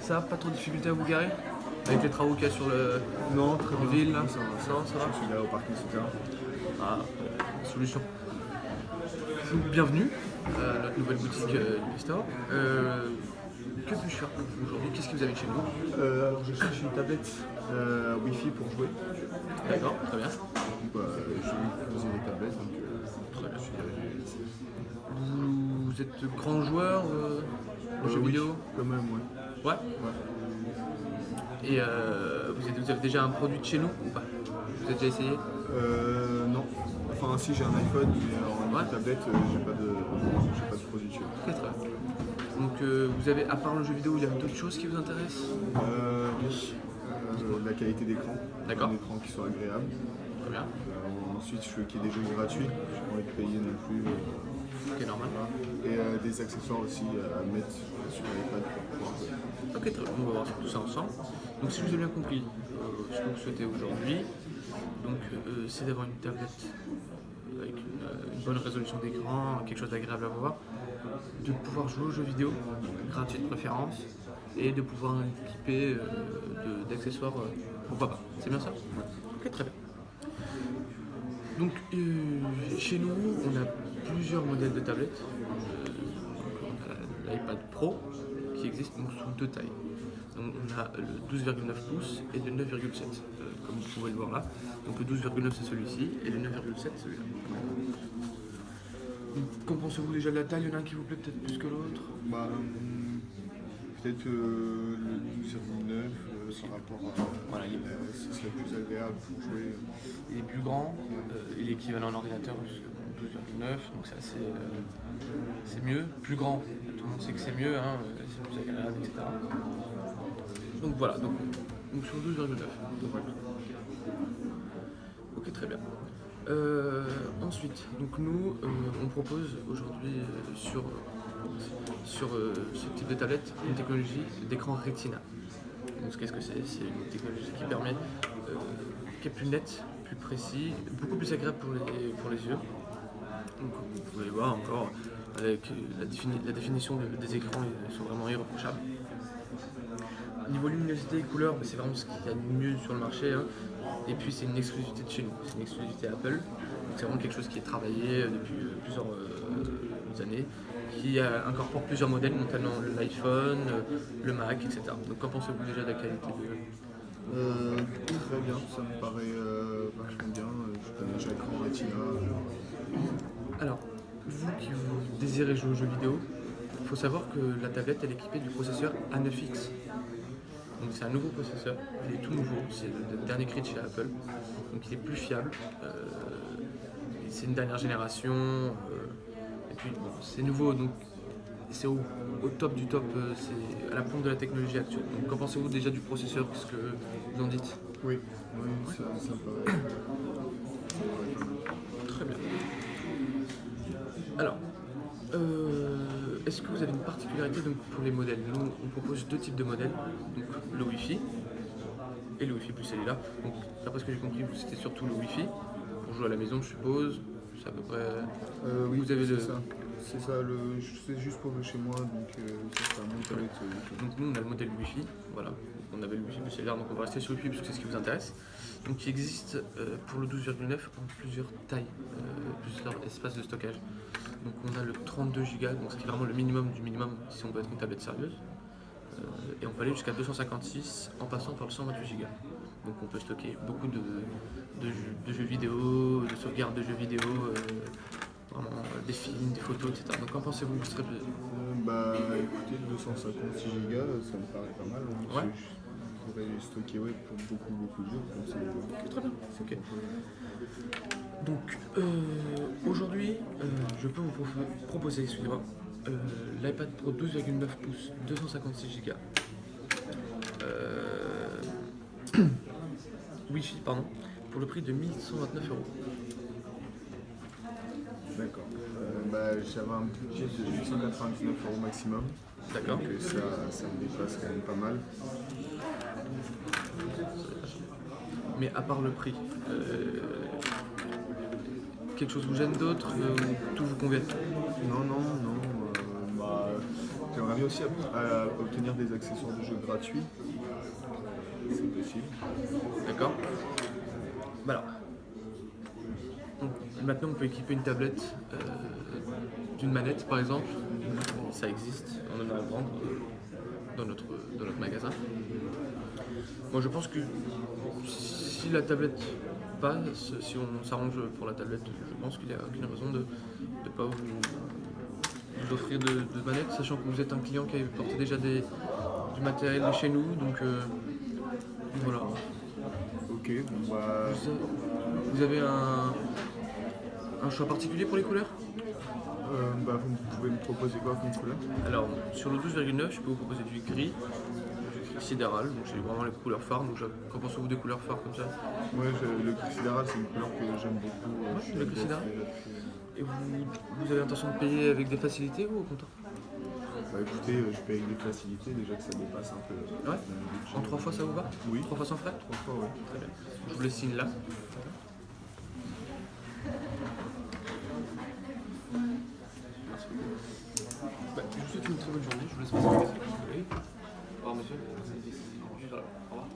Ça va, pas trop de difficulté à vous garer? Avec les travaux qu'il y a sur le Non, très bien. ville là? Ça va. Non, ça va? Je suis là au parking souterrain. Ah, solution. Donc, bienvenue à notre nouvelle boutique Store. Que puis-je faire pour vous aujourd'hui? Qu'est-ce que vous avez chez nous? Alors je cherche une tablette Wi-Fi pour jouer. D'accord, très bien. J'ai vu que vous avez des tablettes, donc Très bien. je suis arrivé ici. Vous êtes grand joueur de jeux Oui, vidéo? quand même, ouais. Ouais. Ouais. Et vous avez déjà un produit de chez nous ou pas? Vous avez déjà essayé? Non. Enfin, si j'ai un iPhone, mais en Ouais. tablette, j'ai pas de produit dessus. Très très bien. Donc vous avez, à part le jeu vidéo, il y a d'autres choses qui vous intéressent? Oui. La qualité d'écran. D'accord. Un écran qui soit agréable. Très bien. Ensuite, je veux qu'il y ait des jeux gratuits. Je n'ai pas envie de payer non plus. Ok, normal. Voilà. Et des accessoires aussi à mettre sur l'iPad pour pouvoir jouer. Ok, très bien. On va voir tout ça ensemble. Donc si je vous ai bien compris, ce que vous souhaitez aujourd'hui, donc c'est d'avoir une tablette avec une bonne résolution d'écran, quelque chose d'agréable à voir, de pouvoir jouer aux jeux vidéo, gratuit de préférence, et de pouvoir équiper d'accessoires pourquoi pas. C'est bien ça? Ok, très bien. Donc chez nous, on a plusieurs modèles de tablettes. On a l'iPad Pro qui existe donc sous deux tailles. Donc on a le 12,9 pouces et le 9,7 comme vous pouvez le voir là. Donc le 12,9 c'est celui-ci et le 9,7 c'est celui-là. Qu'en pensez-vous déjà de la taille? Il y en a un qui vous plaît peut-être plus que l'autre? Peut-être le 12,9 par rapport à. Voilà, ce serait plus agréable pour jouer. il est plus grand, il est équivalent à l'ordinateur jusqu'à 12,9, donc c'est mieux. Plus grand, tout le monde sait que c'est mieux, hein, c'est plus agréable, etc. Donc voilà, donc sur 12,9. Ok, très bien. Ensuite, donc nous, on propose aujourd'hui sur ce type de tablette une technologie d'écran Retina. Donc qu'est-ce que c'est? C'est une technologie qui permet, qui est plus nette, plus précis, beaucoup plus agréable pour les yeux. Donc vous pouvez voir encore avec la définition des écrans, ils sont vraiment irréprochables. Niveau luminosité et couleur, c'est vraiment ce qu'il y a de mieux sur le marché. Hein. Et puis c'est une exclusivité de chez nous, c'est une exclusivité Apple. Donc c'est vraiment quelque chose qui est travaillé depuis plusieurs années, qui incorpore plusieurs modèles, notamment l'iPhone, le Mac, etc. Donc qu'en pensez-vous déjà de la qualité Très bien, ça me paraît vachement bien. Je connais déjà l'écran Retina. Alors, vous qui vous désirez jouer aux jeux vidéo, il faut savoir que la tablette elle est équipée du processeur A9X. Donc c'est un nouveau processeur, il est tout nouveau, c'est le dernier cri de chez Apple, donc il est plus fiable, c'est une dernière génération, et puis bon, c'est nouveau, donc c'est au top du top, c'est à la pointe de la technologie actuelle. Donc qu'en pensez-vous déjà du processeur, qu'est-ce que vous en dites? Oui, ça me paraît. Très bien. Alors, est-ce que vous avez une particularité donc, pour les modèles? Nous, on propose deux types de modèles, donc le Wi-Fi et le Wi-Fi plus cellulaire. Donc, d'après ce que j'ai compris, c'était surtout le Wi-Fi pour jouer à la maison, je suppose. C'est à peu près. Oui, vous avez c'est ça. C'est ça, c'est juste pour le chez moi, donc ça sera mon tablette. Donc, nous, on a le modèle Wi-Fi, voilà. On avait le Wi-Fi plus cellulaire, donc on va rester sur le Wi-Fi parce que c'est ce qui vous intéresse. Donc, il existe pour le 12,9 en plusieurs tailles, plusieurs espaces de stockage. Donc on a le 32 Go, donc ce qui est vraiment le minimum du minimum si on veut être une tablette sérieuse. Et on peut aller jusqu'à 256 en passant par le 128 Go. Donc on peut stocker beaucoup de jeux vidéo, de sauvegarde de jeux vidéo, vraiment des films, des photos, etc. Donc qu'en pensez-vous? Vous serez... Écoutez, 256 Go, ça me paraît pas mal. Ouais. Je pourrais stocker pour beaucoup de jours. Okay, très bien, ok. Donc aujourd'hui, je peux vous proposer, excusez-moi, l'iPad Pro 12,9 pouces, 256 Go. Wi-Fi, pardon, pour le prix de 1129 €. D'accord. J'avais un budget de 199 € maximum. D'accord. Donc ça me dépasse quand même pas mal. Mais à part le prix, quelque chose vous gêne d'autre ou tout vous convient? Non. J'aimerais bien aussi à obtenir des accessoires de jeux gratuits. C'est possible. D'accord. Bah alors, maintenant on peut équiper une tablette d'une manette par exemple. Ça existe, on en a à vendre dans notre magasin. Moi je pense que si la tablette passe, si on s'arrange pour la tablette, je pense qu'il n'y a aucune raison de ne pas vous offrir de manette, sachant que vous êtes un client qui a porté déjà du matériel de chez nous, donc voilà. Ok, bon bah. Vous avez un choix particulier pour les couleurs? Vous pouvez me proposer quoi comme couleur? Alors, sur le 12,9, je peux vous proposer du gris sidéral, donc c'est vraiment les couleurs phares. Donc, qu'en pensez-vous des couleurs phares comme ça? Ouais, le gris sidéral, c'est une couleur que j'aime beaucoup. Le gris sidéral. Et vous avez l'intention de payer avec des facilités ou au comptant? Bah écoutez, je paye avec des facilités, déjà que ça dépasse un peu. Ouais. En 3 fois ça vous va? Oui. 3 fois sans frais? 3 fois, ouais. Très bien. Je vous le signe là. Je vous souhaite une très bonne journée. Je vous laisse passer. Au revoir, monsieur. Juste là. Au revoir.